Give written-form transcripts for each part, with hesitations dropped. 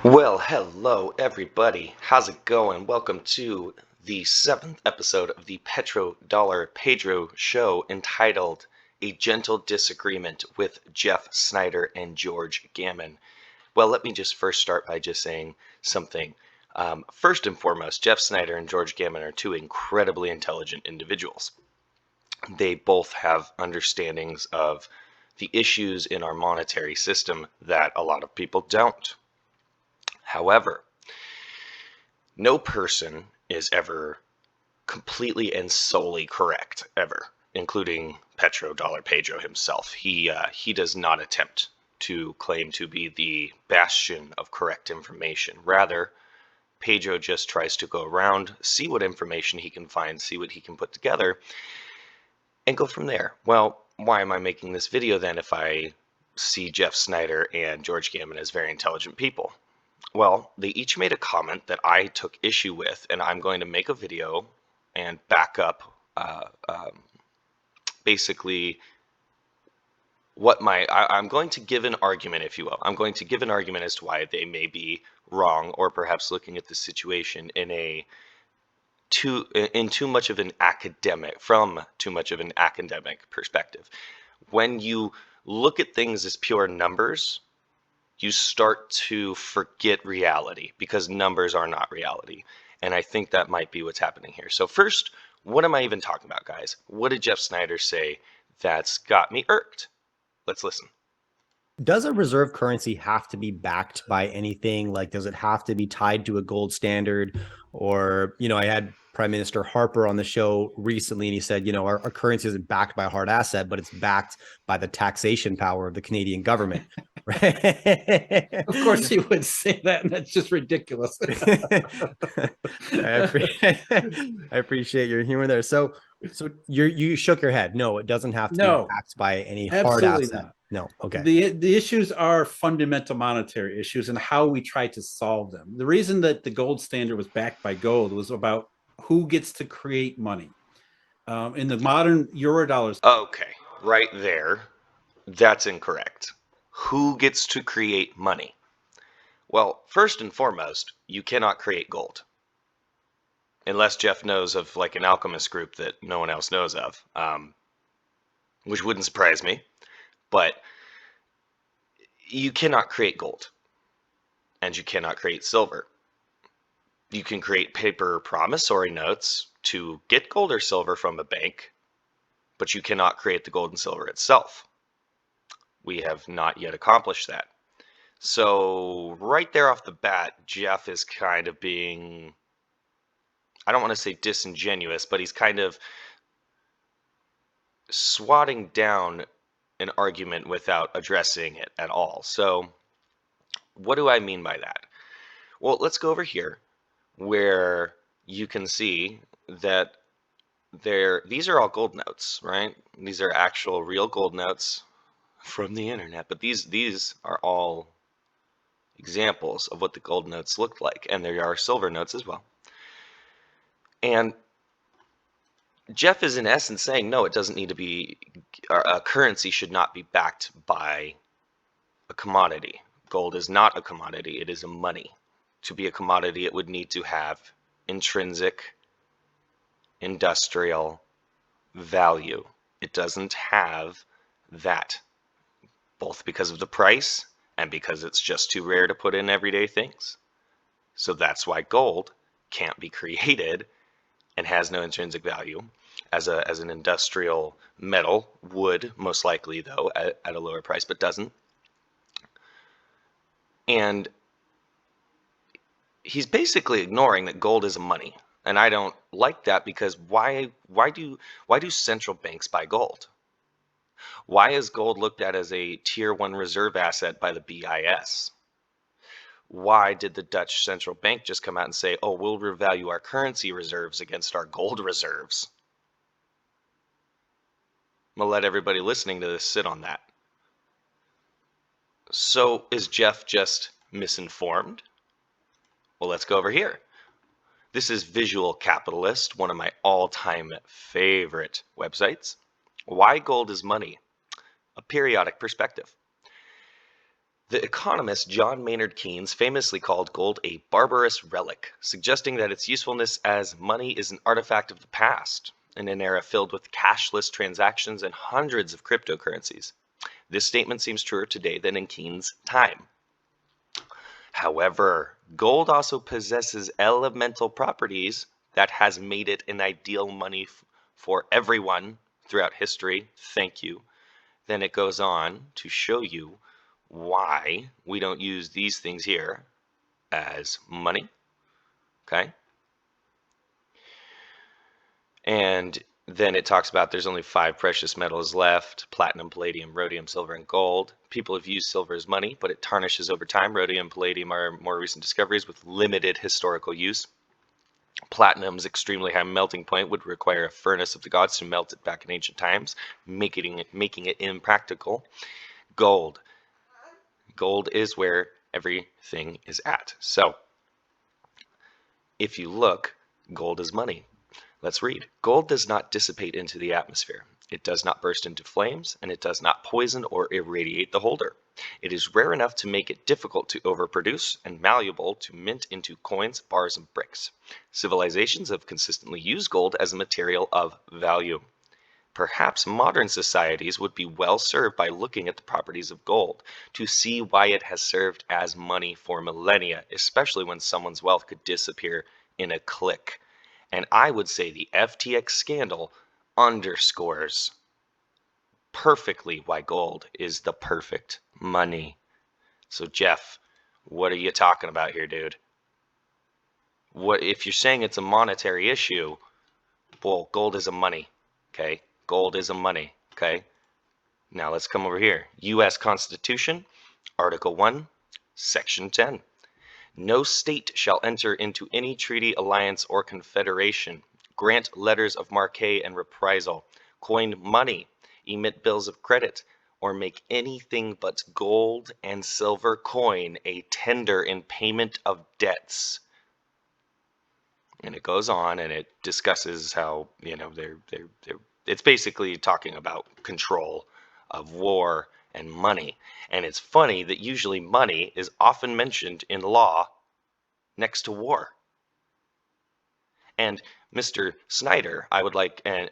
Well, hello everybody. How's it going? Welcome to the 7th episode of the PetroDollarPedro show entitled A Gentle Disagreement with Jeff Snider and George Gammon. Well, let me just first start by just saying something. First and foremost, Jeff Snider and George Gammon are two incredibly intelligent individuals. They both have understandings of the issues in our monetary system that a lot of people don't. However, no person is ever completely and solely correct, ever, including PetroDollarPedro himself. He does not attempt to claim to be the bastion of correct information. Rather, Pedro just tries to go around, see what information he can find, see what he can put together, and go from there. Well, why am I making this video then if I see Jeff Snider and George Gammon as very intelligent people? Well, they each made a comment that I took issue with, and I'm going to make a video and back up basically I'm going to give an argument, if you will. I'm going to give an argument as to why they may be wrong, or perhaps looking at the situation in too much of an academic perspective. When you look at things as pure numbers, you start to forget reality because numbers are not reality. And I think that might be what's happening here. So first, what am I even talking about, guys? What did Jeff Snider say that's got me irked? Let's listen. Does a reserve currency have to be backed by anything? Like, does it have to be tied to a gold standard? Or, I had Prime Minister Harper on the show recently, and he said, our currency isn't backed by a hard asset, but it's backed by the taxation power of the Canadian government. Right? Of course he would say that, and that's just ridiculous. I appreciate your humor there. So you shook your head. No, it doesn't have to be backed by any hard asset. Not. No. Okay. The issues are fundamental monetary issues and how we try to solve them. The reason that the gold standard was backed by gold was about who gets to create money. In the modern Eurodollars. Okay, right there. That's incorrect. Who gets to create money? Well, first and foremost, you cannot create gold. Unless Jeff knows of like an alchemist group that no one else knows of, which wouldn't surprise me. But you cannot create gold, and you cannot create silver. You can create paper promissory notes to get gold or silver from a bank, but you cannot create the gold and silver itself. We have not yet accomplished that. So right there off the bat, Jeff is kind of being, I don't want to say disingenuous, but he's kind of swatting down an argument without addressing it at all. So what do I mean by that? Well, let's go over here where you can see that these are all gold notes, right? These are actual real gold notes from the internet, but these are all examples of what the gold notes looked like, and there are silver notes as well. And Jeff is in essence saying, no, it doesn't need to be, a currency should not be backed by a commodity. Gold is not a commodity, it is a money. To be a commodity, it would need to have intrinsic industrial value. It doesn't have that, both because of the price and because it's just too rare to put in everyday things. So that's why gold can't be created and has no intrinsic value as an industrial metal. Would most likely, though, at a lower price, but doesn't. And he's basically ignoring that gold is a money, and I don't like that, because why do central banks buy gold? Why is gold looked at as a tier 1 reserve asset by the BIS? Why did the Dutch central bank just come out and say, oh, we'll revalue our currency reserves against our gold reserves? I'm going to let everybody listening to this sit on that. So is Jeff just misinformed? Well, let's go over here. This is Visual Capitalist, one of my all-time favorite websites. Why gold is money? A periodic perspective. The economist John Maynard Keynes famously called gold a barbarous relic, suggesting that its usefulness as money is an artifact of the past, in an era filled with cashless transactions and hundreds of cryptocurrencies. This statement seems truer today than in Keynes' time. However, gold also possesses elemental properties that has made it an ideal money for everyone throughout history. Thank you. Then it goes on to show you why we don't use these things here as money. Okay. And then it talks about there's only 5 precious metals left: platinum, palladium, rhodium, silver, and gold. People have used silver as money, but it tarnishes over time. Rhodium and palladium are more recent discoveries with limited historical use. Platinum's extremely high melting point would require a furnace of the gods to melt it back in ancient times, making it impractical. Gold is where everything is at. So if you look, gold is money. Let's read. Gold does not dissipate into the atmosphere. It does not burst into flames, and it does not poison or irradiate the holder. It is rare enough to make it difficult to overproduce and malleable to mint into coins, bars, and bricks. Civilizations have consistently used gold as a material of value. Perhaps modern societies would be well served by looking at the properties of gold to see why it has served as money for millennia, especially when someone's wealth could disappear in a click. And I would say the FTX scandal underscores perfectly why gold is the perfect money. So Jeff, what are you talking about here, dude? What if you're saying it's a monetary issue? Well, gold is a money, okay? Gold is a money, okay? Now let's come over here. U.S. Constitution, Article 1, Section 10. No state shall enter into any treaty, alliance, or confederation, grant letters of marque and reprisal, coin money, emit bills of credit, or make anything but gold and silver coin a tender in payment of debts. And it goes on and it discusses how, it's basically talking about control of war and money. And it's funny that usually money is often mentioned in law next to war. And Mr. Snider, I would like, and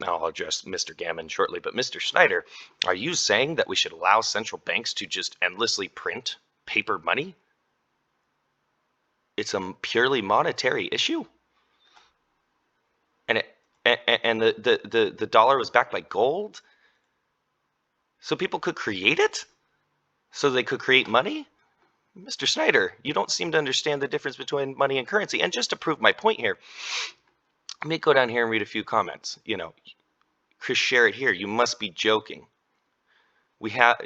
I'll address Mr. Gammon shortly, but Mr. Snider, are you saying that we should allow central banks to just endlessly print paper money? It's a purely monetary issue? And the dollar was backed by gold? So people could create it? So they could create money? Mr. Snider, you don't seem to understand the difference between money and currency. And just to prove my point here, let me go down here and read a few comments. Chris, share it here. You must be joking. We have,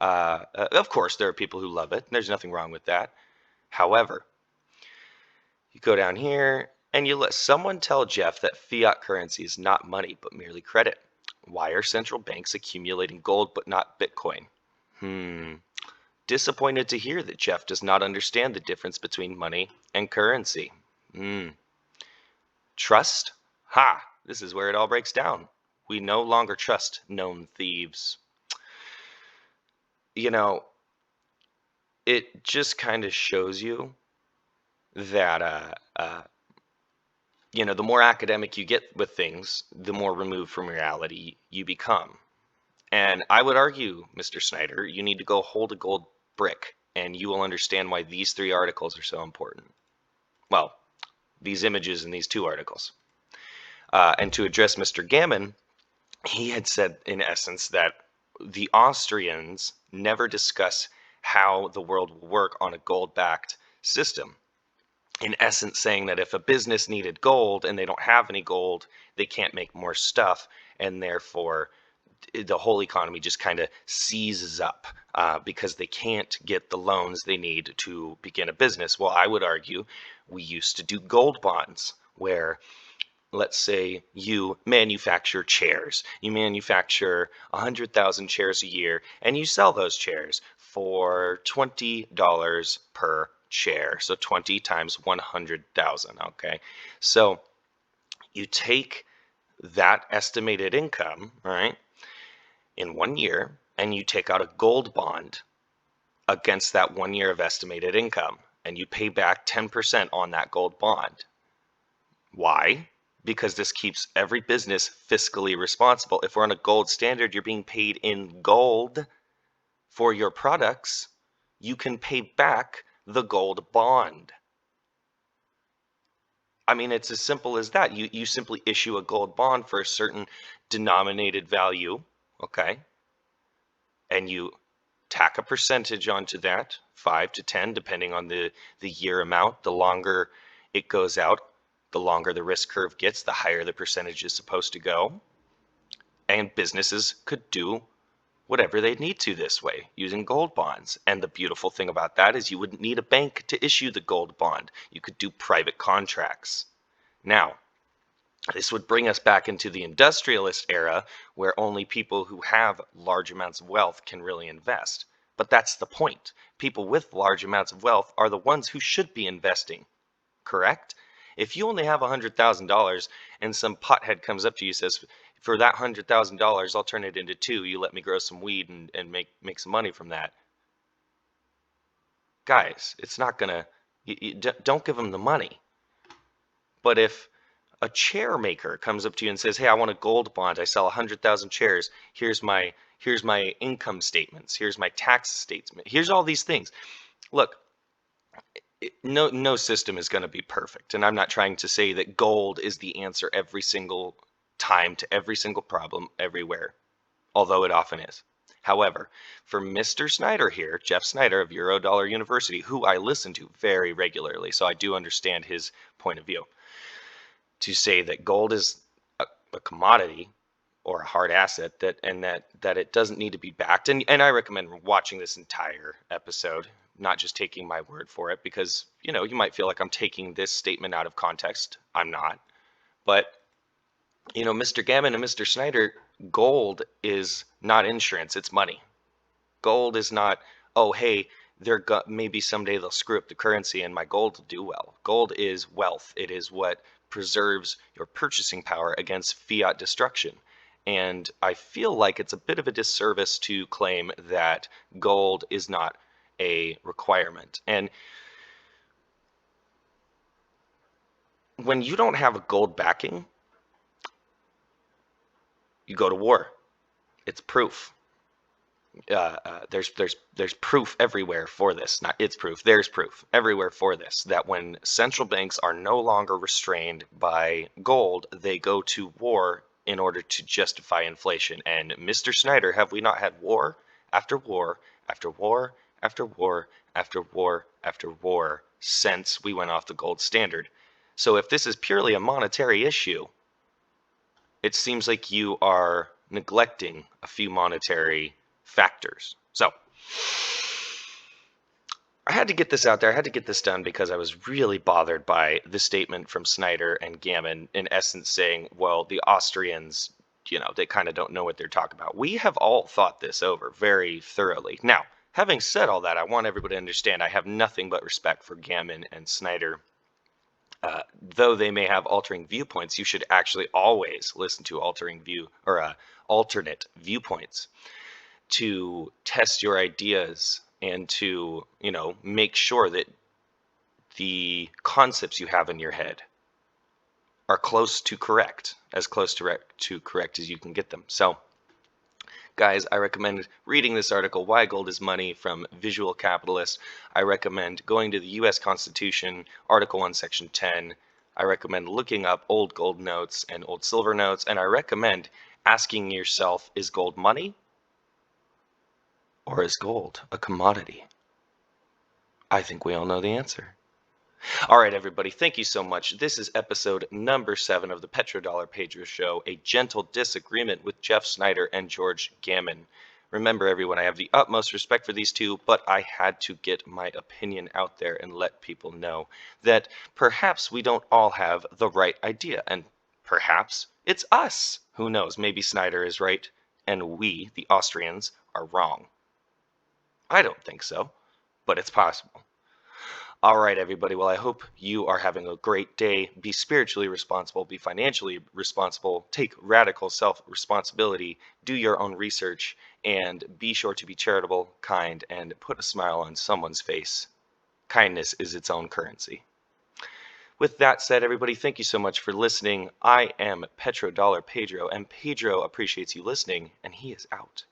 of course, there are people who love it. There's nothing wrong with that. However, you go down here and you let someone tell Jeff that fiat currency is not money, but merely credit. Why are central banks accumulating gold but not Bitcoin? Disappointed to hear that Jeff does not understand the difference between money and currency. Trust? Ha! This is where it all breaks down. We no longer trust known thieves. It just kind of shows you that, the more academic you get with things, the more removed from reality you become. And I would argue, Mr. Snider, you need to go hold a gold brick, and you will understand why these 3 articles are so important. Well, these images in these 2 articles. And to address Mr. Gammon, he had said, in essence, that the Austrians never discuss how the world will work on a gold-backed system. In essence, saying that if a business needed gold and they don't have any gold, they can't make more stuff, and therefore the whole economy just kind of seizes up because they can't get the loans they need to begin a business. Well, I would argue we used to do gold bonds where, let's say you manufacture chairs. You manufacture 100,000 chairs a year, and you sell those chairs for $20 per chair. So 20 times 100,000. Okay. So you take that estimated income, right, in 1 year, and you take out a gold bond against that 1 year of estimated income, and you pay back 10% on that gold bond. Why? Because this keeps every business fiscally responsible. If we're on a gold standard, you're being paid in gold for your products. You can pay back the gold bond. I mean, it's as simple as that. You simply issue a gold bond for a certain denominated value, okay? And you tack a percentage onto that, 5 to 10, depending on the year amount. The longer it goes out, the longer the risk curve gets, the higher the percentage is supposed to go. And businesses could do whatever they need to this way using gold bonds. And the beautiful thing about that is you wouldn't need a bank to issue the gold bond. You could do private contracts. Now, this would bring us back into the industrialist era where only people who have large amounts of wealth can really invest. But that's the point. People with large amounts of wealth are the ones who should be investing, correct? If you only have $100,000 and some pothead comes up to you and says, for that $100,000, I'll turn it into 2. You let me grow some weed and make some money from that. Guys, it's not gonna, don't give them the money. But if a chair maker comes up to you and says, hey, I want a gold bond. I sell 100,000 chairs. Here's my income statements. Here's my tax statement. Here's all these things. Look, no system is going to be perfect. And I'm not trying to say that gold is the answer every single time to every single problem everywhere, although it often is. However, for Mr. Snider here, Jeff Snider of Eurodollar University, who I listen to very regularly, so I do understand his point of view, to say that gold is a commodity or a hard asset that it doesn't need to be backed. And I recommend watching this entire episode, not just taking my word for it, because you might feel like I'm taking this statement out of context. I'm not. But Mr. Gammon and Mr. Snider, gold is not insurance, it's money. Gold is not, oh hey, maybe someday they'll screw up the currency and my gold will do well. Gold is wealth. It is what preserves your purchasing power against fiat destruction. And I feel like it's a bit of a disservice to claim that gold is not a requirement. And when you don't have a gold backing, you go to war. It's proof. There's proof everywhere for this. Not it's proof. There's proof everywhere for this, that when central banks are no longer restrained by gold, they go to war in order to justify inflation. And Mr. Snider, have we not had war after war after war after war after war after war since we went off the gold standard? So if this is purely a monetary issue, it seems like you are neglecting a few monetary factors. So I had to get this out there. I had to get this done because I was really bothered by the statement from Snider and Gammon, in essence saying, well, the Austrians, they kind of don't know what they're talking about. We have all thought this over very thoroughly. Now, having said all that, I want everybody to understand I have nothing but respect for Gammon and Snider. Though they may have altering viewpoints, you should actually always listen to alternate viewpoints to test your ideas and to, make sure that the concepts you have in your head are close to correct, as close to correct as you can get them. So, guys, I recommend reading this article, Why Gold is Money, from Visual Capitalist. I recommend going to the U.S. Constitution, Article 1, Section 10. I recommend looking up old gold notes and old silver notes. And I recommend asking yourself, is gold money? Or is gold a commodity? I think we all know the answer. All right, everybody, thank you so much. This is episode number 7 of the PetroDollarPedro Show, a gentle disagreement with Jeff Snider and George Gammon. Remember, everyone, I have the utmost respect for these two, but I had to get my opinion out there and let people know that perhaps we don't all have the right idea, and perhaps it's us. Who knows? Maybe Snider is right, and we, the Austrians, are wrong. I don't think so, but it's possible. All right, everybody. Well, I hope you are having a great day. Be spiritually responsible. Be financially responsible. Take radical self-responsibility. Do your own research. And be sure to be charitable, kind, and put a smile on someone's face. Kindness is its own currency. With that said, everybody, thank you so much for listening. I am PetroDollarPedro, and Pedro appreciates you listening, and he is out.